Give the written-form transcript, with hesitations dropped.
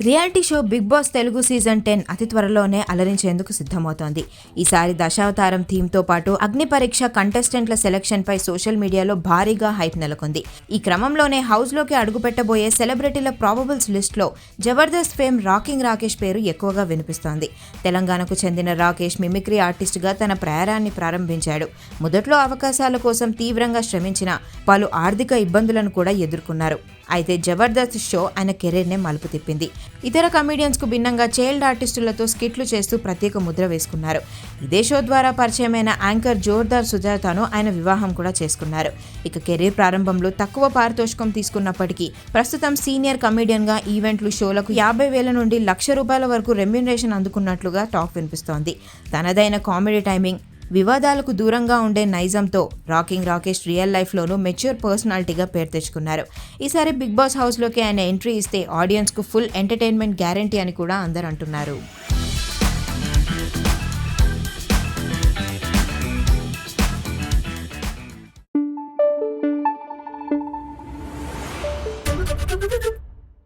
Reality show Bigg Boss Telugu season 10 అతి త్వరలోనే అలరించేందుకు సిద్ధమవుతోంది. ఈసారి దశావతారం థీమ్తో పాటు అగ్ని పరీక్ష కంటెస్టెంట్ల సెలక్షన్ పై సోషల్ మీడియాలో భారీగా హైప్ నెలకొంది. ఈ క్రమంలోనే హౌస్లోకి అడుగుపెట్టబోయే సెలబ్రిటీల ప్రాబబుల్స్ లిస్ట్లో జబర్దస్త్ ఫేమ్ రాకింగ్ రాకేష్ పేరు ఎక్కువగా వినిపిస్తోంది. తెలంగాణకు చెందిన రాకేష్ మిమిక్రీ ఆర్టిస్ట్గా తన ప్రయాణాన్ని ప్రారంభించాడు. మొదట్లో అవకాశాల కోసం తీవ్రంగా శ్రమించిన పలు ఆర్థిక ఇబ్బందులను కూడా ఎదుర్కొన్నారు. అయితే జబర్దస్త్ షో ఆయన కెరీర్నే మలుపు తిప్పింది. ఇతర కమెడియన్స్ కు భిన్నంగా చైల్డ్ ఆర్టిస్టులతో స్కిట్లు చేస్తూ ప్రత్యేక ముద్ర వేసుకున్నారు. ఇదే షో ద్వారా పరిచయమైన యాంకర్ జోర్దార్ సుజాతను ఆయన వివాహం కూడా చేసుకున్నారు. ఇక కెరీర్ ప్రారంభంలో తక్కువ పారితోషికం తీసుకున్నప్పటికీ ప్రస్తుతం సీనియర్ కమెడియన్ గా ఈవెంట్లు, షోలకు 50,000 నుండి ₹1,00,000 వరకు రెమ్యూనరేషన్ అందుకున్నట్లుగా టాక్ వినిపిస్తోంది. తనదైన కామెడీ టైమింగ్, వివాదాలకు దూరంగా ఉండే నైజంతో రాకింగ్ రాకేష్ రియల్ లైఫ్లోనూ మెచ్యూర్ పర్సనాలిటీగా పేరు తెచ్చుకున్నారు. ఈసారి బిగ్ బాస్ హౌస్లోకి ఆయన ఎంట్రీ ఇస్తే ఆడియన్స్కు ఫుల్ ఎంటర్టైన్మెంట్ గ్యారంటీ అని కూడా అందరూ అంటున్నారు.